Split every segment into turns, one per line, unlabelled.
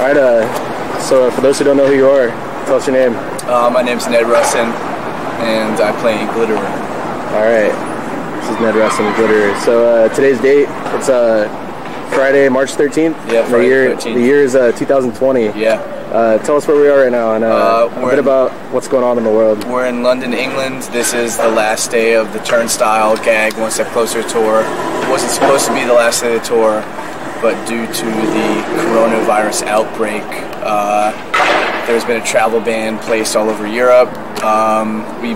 All right, so for those who don't know who you are, tell us your name.
My name's Ned Russin, and I play Glitterer.
All right, this is Ned Russin, Glitterer. So today's date, it's Friday, March 13th.
Yeah, Friday 13th.
The year is 2020.
Yeah.
Tell us where we are right now and a bit about what's going on in the world.
We're in London, England. This is the last day of the Turnstile Gag One Step Closer tour. It wasn't supposed to be the last day of the tour, but due to the coronavirus outbreak, there's been a travel ban placed all over Europe. We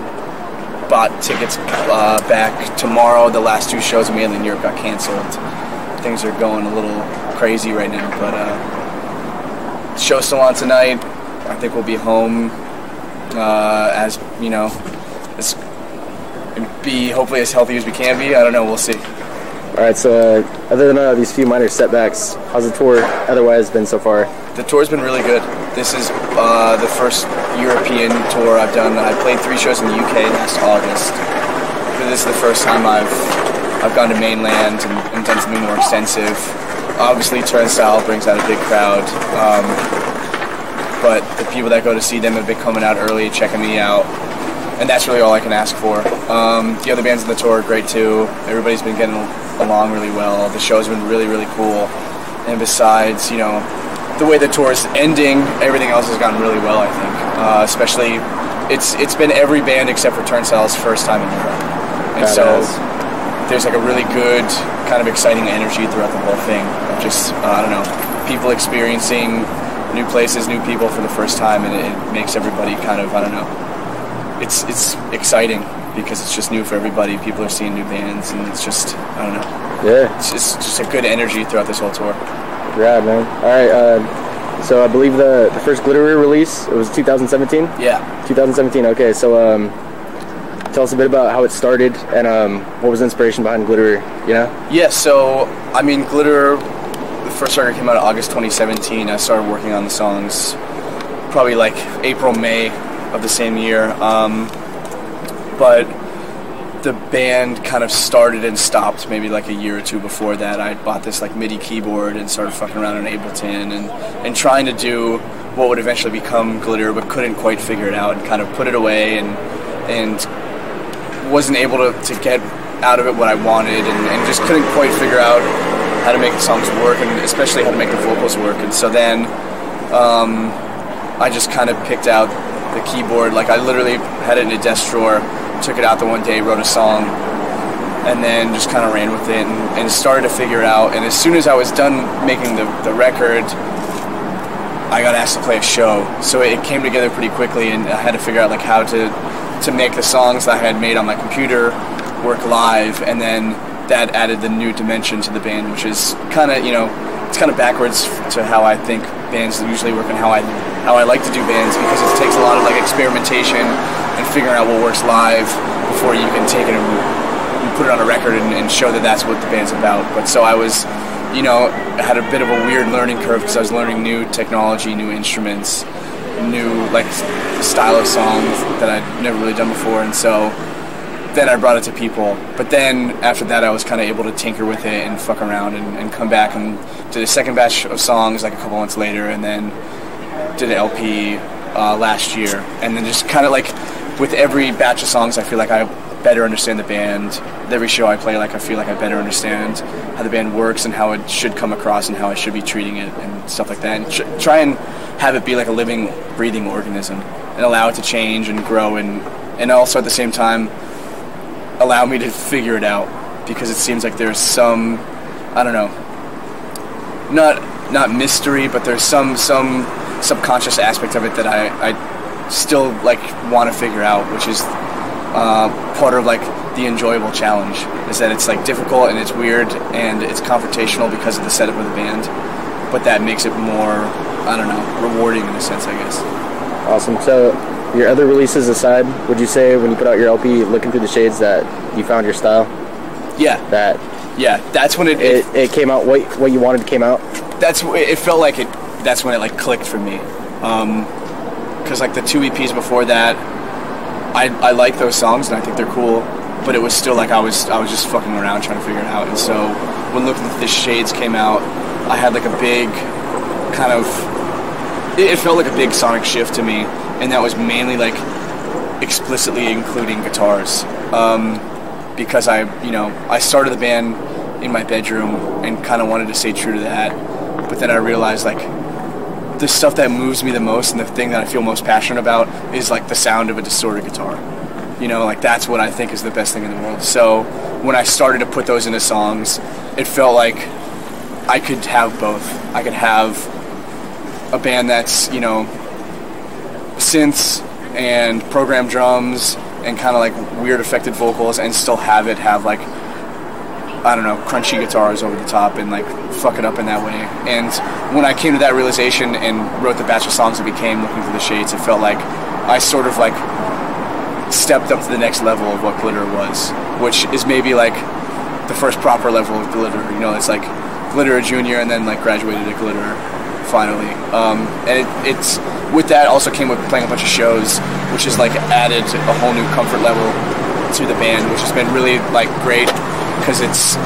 bought tickets back tomorrow. The last two shows we made in Europe got canceled. Things are going a little crazy right now, but the show's still on tonight. I think we'll be home as, you know, be hopefully as healthy as we can be. I don't know, we'll see.
All right, so other than these few minor setbacks, how's the tour otherwise been so far?
The tour's been really good. This is the first European tour I've done. I played 3 shows in the UK last August. But this is the first time I've gone to mainland and done something more extensive. Obviously, Turnstile brings out a big crowd, but the people that go to see them have been coming out early, checking me out, and that's really all I can ask for. The other bands on the tour are great too. Everybody's been getting along really well. The show's been really, really cool. And besides, you know, the way the tour is ending, everything else has gone really well, I think. Especially, it's been every band except for Turnstile's first time in Europe. And so there's like a really good, kind of exciting energy throughout the whole thing. Of just, I don't know, people experiencing new places, new people for the first time, and it makes everybody kind of, I don't know, it's exciting because it's just new for everybody. People are seeing new bands, and it's just, I don't know.
Yeah.
It's just a good energy throughout this whole tour.
Yeah, man. All right, so I believe the first Glitterer release, it was 2017?
Yeah.
2017, okay. So tell us a bit about how it started and what was the inspiration behind Glitterer, you know?
Yeah, so, I mean, Glitterer, the first record came out in August 2017. I started working on the songs probably like April, May of the same year. But the band kind of started and stopped maybe like a year or two before that. I bought this like MIDI keyboard and started fucking around on Ableton and trying to do what would eventually become Glitterer, but couldn't quite figure it out and kind of put it away and wasn't able to get out of it what I wanted and just couldn't quite figure out how to make the songs work and especially how to make the vocals work. And so then I just kind of picked out the keyboard. Like I literally had it in a desk drawer, took it out the one day, wrote a song, and then just kind of ran with it and started to figure it out. And as soon as I was done making the record, I got asked to play a show. So it came together pretty quickly, and I had to figure out like how to make the songs that I had made on my computer work live, and then that added the new dimension to the band, which is kind of, you know, it's kind of backwards to how I think bands usually work and how I like to do bands, because it takes a lot of like experimentation and figuring out what works live before you can take it and put it on a record and show that that's what the band's about. But so I was, you know, had a bit of a weird learning curve because I was learning new technology, new instruments, new like style of songs that I'd never really done before, and so then I brought it to people. But then after that I was kind of able to tinker with it and fuck around and come back and did a second batch of songs like a couple months later, and then did an LP last year, and then just kind of like with every batch of songs I feel like I better understand the band. With every show I play, like I feel like I better understand how the band works and how it should come across and how I should be treating it and stuff like that, and try and have it be like a living, breathing organism and allow it to change and grow and also at the same time allow me to figure it out, because it seems like there's some, I don't know, not mystery, but there's some subconscious aspect of it that I still like want to figure out, which is part of like the enjoyable challenge, is that it's like difficult and it's weird and it's confrontational because of the setup of the band, but that makes it more, I don't know, rewarding in a sense, I guess.
Awesome. So your other releases aside, would you say when you put out your LP, Looking Through the Shades, that you found your style?
Yeah. That's when it
came out, what you wanted came out?
It felt like that's when it like clicked for me. Because like the 2 EPs before that, I like those songs and I think they're cool, but it was still like I was just fucking around trying to figure it out. And so when Looking Through the Shades came out, I had like a big kind of it felt like a big sonic shift to me, and that was mainly like explicitly including guitars, because I started the band in my bedroom and kind of wanted to stay true to that, but then I realized like the stuff that moves me the most and the thing that I feel most passionate about is like the sound of a distorted guitar. Like that's what I think is the best thing in the world. So when I started to put those into songs, it felt like I could have both. I could have a band that's, synths and programmed drums and kind of like weird affected vocals, and still have like, I don't know, crunchy guitars over the top and like fuck it up in that way. And when I came to that realization and wrote the batch of songs that became Looking Through the Shades, it felt like I sort of like stepped up to the next level of what Glitter was, which is maybe like the first proper level of Glitter. It's like Glitter Junior and then like graduated to Glitter finally. And it's with that also came with playing a bunch of shows, which has like added a whole new comfort level to the band, which has been really like great, because it's,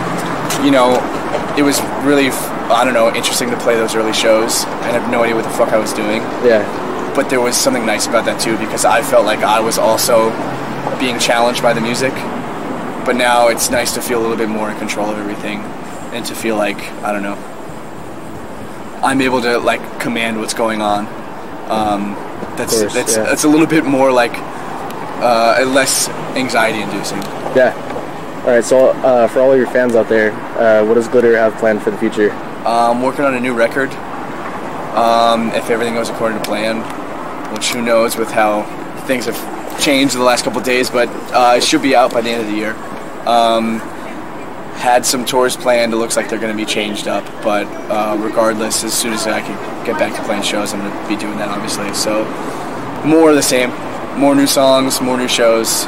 it was really, I don't know, interesting to play those early shows and have no idea what the fuck I was doing.
Yeah.
But there was something nice about that too, because I felt like I was also being challenged by the music, but now it's nice to feel a little bit more in control of everything and to feel like, I don't know, I'm able to like command what's going on. That's a little bit more like less anxiety inducing.
Yeah. All right, so for all of your fans out there, what does Glitter have planned for the future?
I'm working on a new record, if everything goes according to plan, which who knows with how things have changed in the last couple of days, but it should be out by the end of the year. Had some tours planned. It looks like they're going to be changed up, but regardless, as soon as I can get back to playing shows, I'm going to be doing that, obviously. So more of the same, more new songs, more new shows.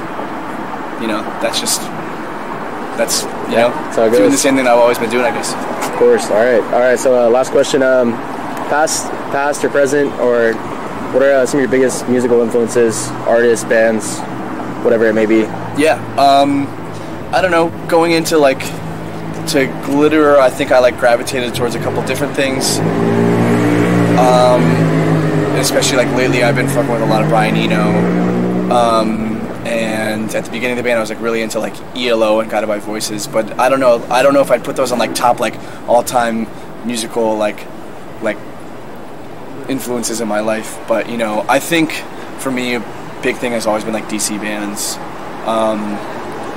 That's how it goes. Doing the same thing I've always been doing, I guess.
Of course. All right. So last question: past or present, or what are some of your biggest musical influences, artists, bands, whatever it may be?
Yeah. I don't know. Going into to Glitter, I think I gravitated towards a couple different things. Especially lately, I've been fucking with a lot of Brian Eno. And at the beginning of the band, I was really into ELO and Guided by Voices. But I don't know if I'd put those on top all-time musical influences in my life. But I think for me, a big thing has always been DC bands.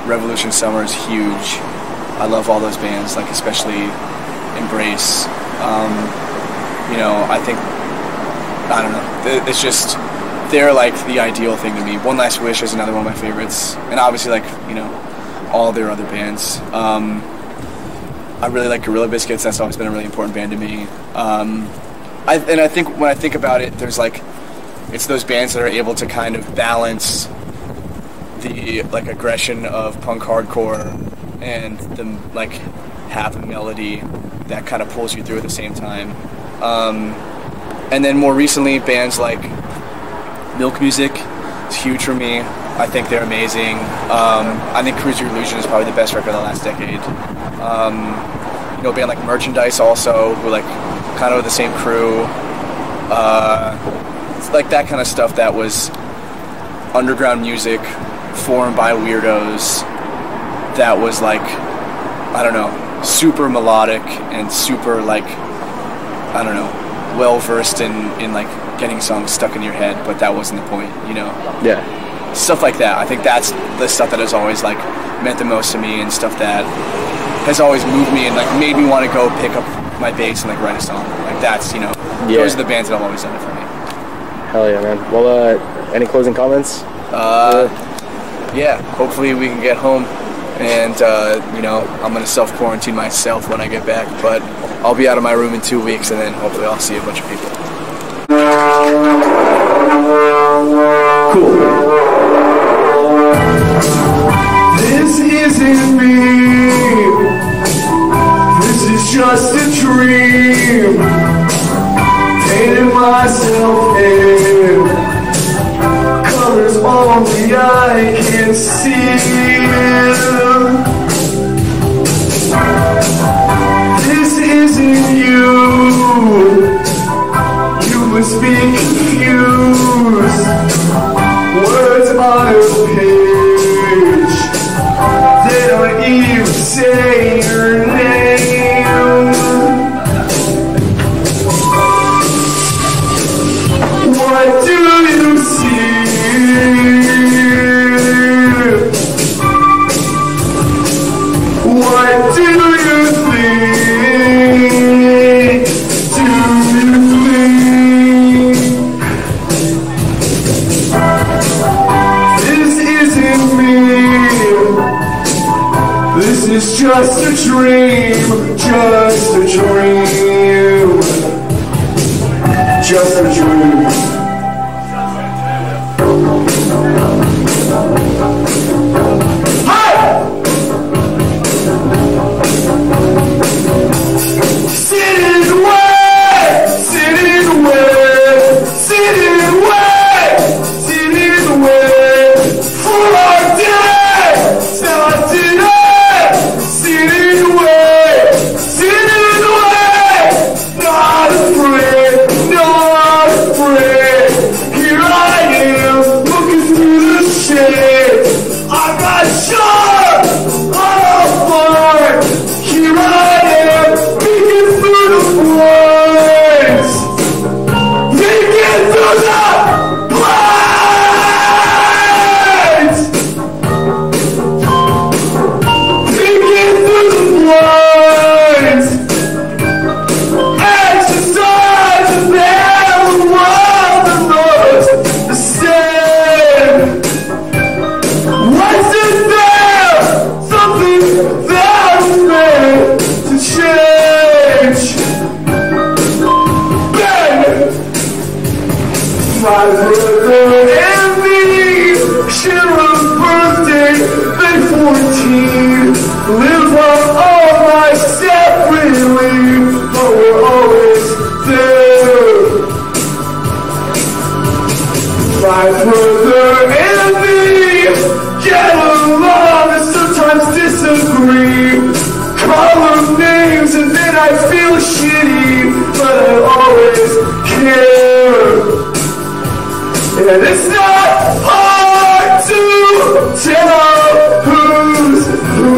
Revolution Summer is huge. I love all those bands, especially Embrace. I think, I don't know, it's just, they're the ideal thing to me. One Last Wish is another one of my favorites, and obviously all their other bands. I really like Gorilla Biscuits. That's always been a really important band to me. I think when I think about it, there's it's those bands that are able to kind of balance the aggression of punk hardcore and the have a melody that kind of pulls you through at the same time. And then more recently, bands like Milk Music is huge for me. I think they're amazing. I think Cruise Your Illusion is probably the best record of the last decade. A band like Merchandise also, who kind of the same crew. It's that kind of stuff that was underground music formed by weirdos that was I don't know, super melodic and super I don't know, well versed in getting songs stuck in your head, but that wasn't the point,
Yeah.
Stuff like that. I think that's the stuff that has always meant the most to me, and stuff that has always moved me and made me want to go pick up my bass and write a song. That's those are the bands that have always done it for me.
Hell yeah, man. Well, any closing comments?
Yeah, hopefully we can get home, and I'm gonna self-quarantine myself when I get back, but I'll be out of my room in 2 weeks, and then hopefully I'll see a bunch of people.
Cool. This isn't me. This is just a dream. Painting myself in colors only I can see. This isn't you. You were just be confused. Words on a page, they don't even say your name. What do you see? What do you think? Do you think this isn't me? This is just a dream, just a dream, just a dream. My brother and me share a birthday, May 14. Live our lives separately, but we're always there. My brother and me get along and sometimes disagree. Call them names and then I feel shitty, but I always care. And it's not hard to tell who's who.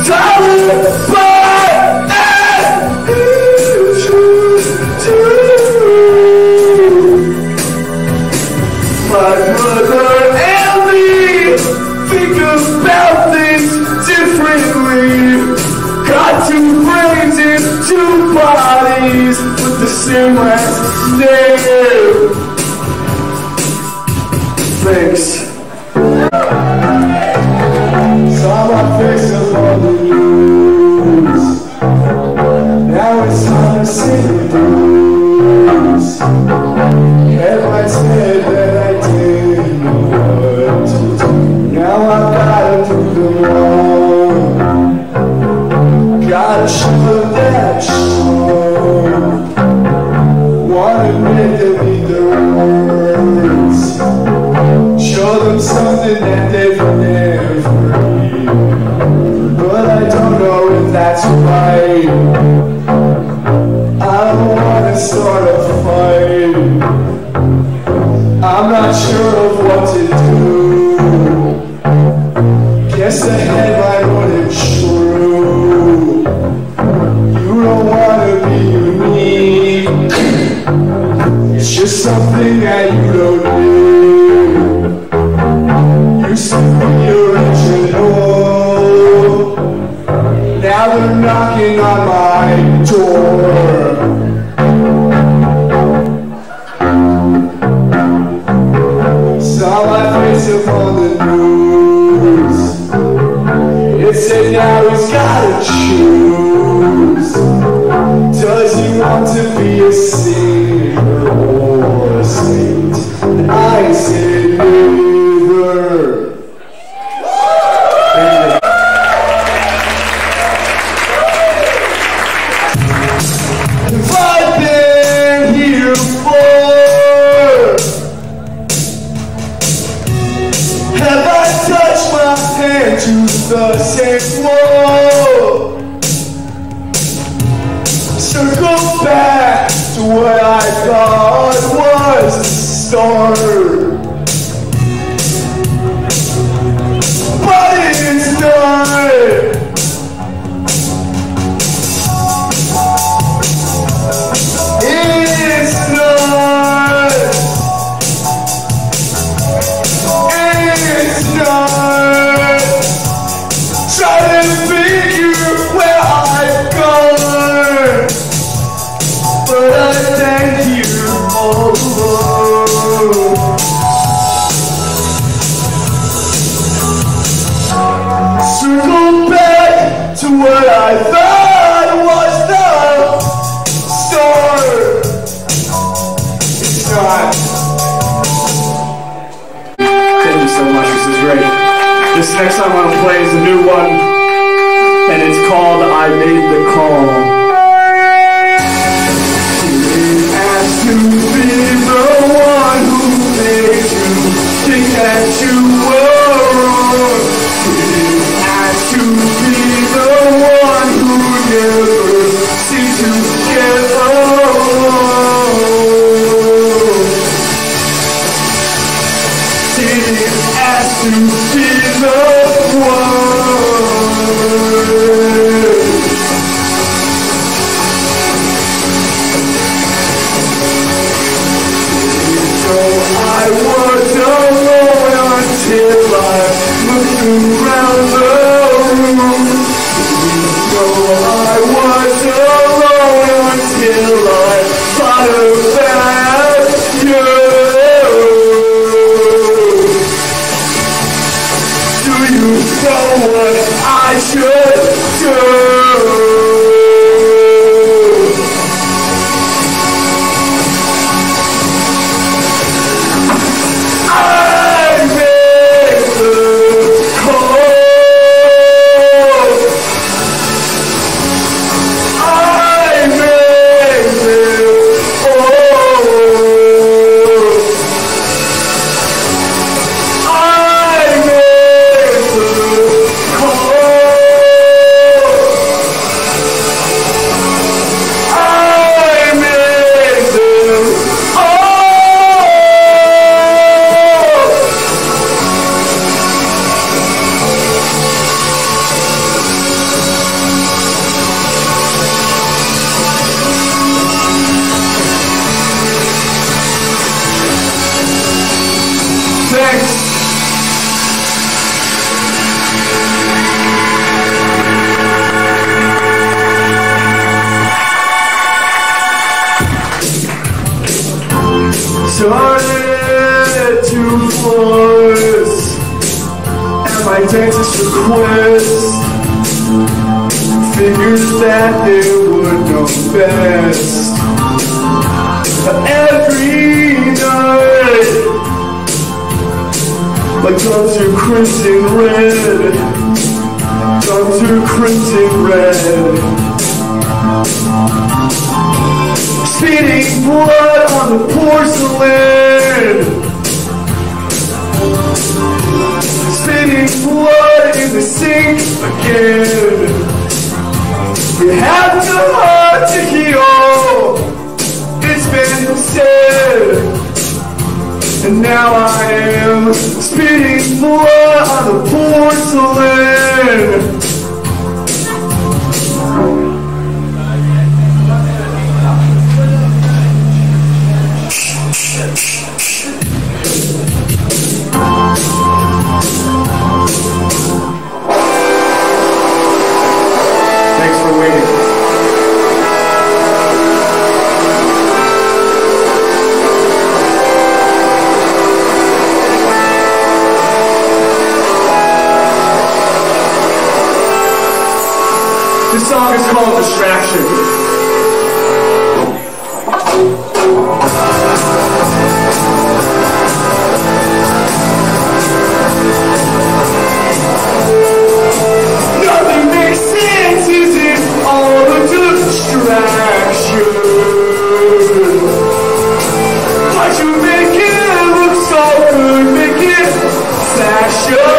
Silent but as you choose to. My brother and me think about things differently. Got two brains and two bodies with the same last name. Thanks. Saw my face up on the news. Now it's time to say the blues. Headlights said that I didn't know what to do. Now I've gotta do them wrong. Gotta show that show. Wanna make them eat their words. Show them something that they've never eaten. But I don't know if that's right. I don't wanna start a fight. I'm not sure of what to do. Guess the headline wasn't true. You don't wanna be unique. It's just something that you don't need. Used to be original. Now they're knocking on my door. Saw my face upon the news. It said now he's gotta choose. Does he want to be a singer or a saint? And I said neither. If I've been here before, have I touched my hand to the same floor? Circle back Circle back to what I thought was the start. It's not. Thank you so much, this is great. This next song I'm gonna play is a new one, and it's called I Made the Call. Asked to be the one who made you think that you were. Asked to be the one who never seemed to get along. Didn't ask to be the one. I was alone until I looked around the room. So I was alone until I thought about you. Do you know what I should do? Started to force and my dentist request. Figured that they would know best. Every night my gums are crimson red. Gums are crimson red. Spitting blood on the porcelain. Spitting blood in the sink again. We have to hard to heal. It's been said. And now I am spitting blood on the porcelain. Thanks for waiting. This song is called Distraction. Nothing makes sense, is it all a distraction? But you make it look so good, make it fashion.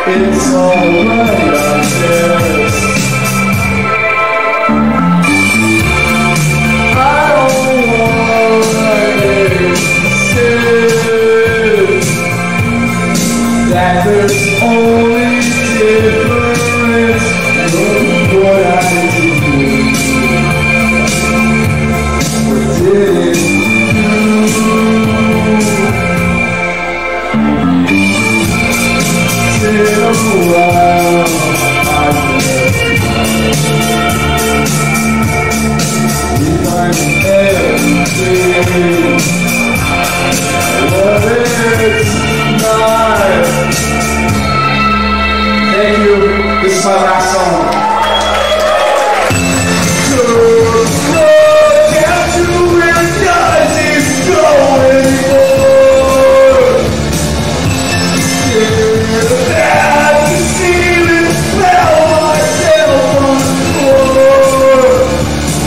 It's alright, I guess. I don't wanna insist that there's only difference in what I do or didn't do. In a while, I guess if I'm everything, but it's not. Thank you. This is my last song. Look out to where God is going for. At the ceiling, fell myself on the floor.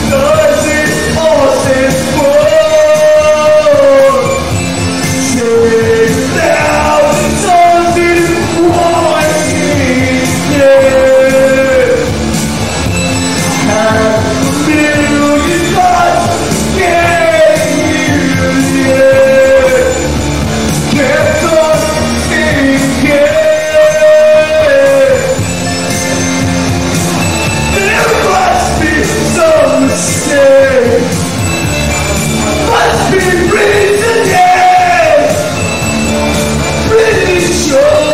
Does it all stand for? Take down the tongues in one dead. Half a million thoughts can't use yet. Kept on thinking. There must be some mistake. Must be reason, yes. Pretty sure.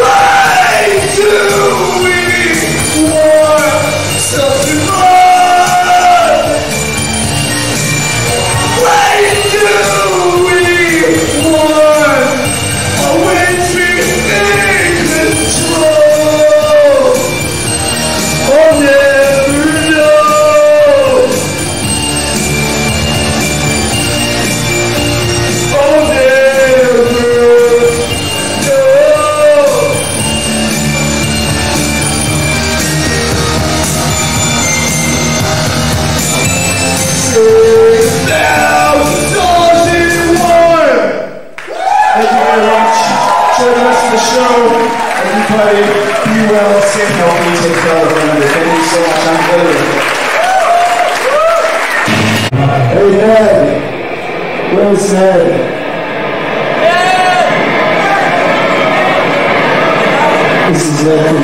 Why do we want something more? Why do we want a wintry in control? I'll never know. I'll never know. Thank you very much. Enjoy the rest of the show. Everybody, be well, stay healthy, take care of one another. Thank you so much. I'm good. Hey, Ned. Where's Ned? This is Ned.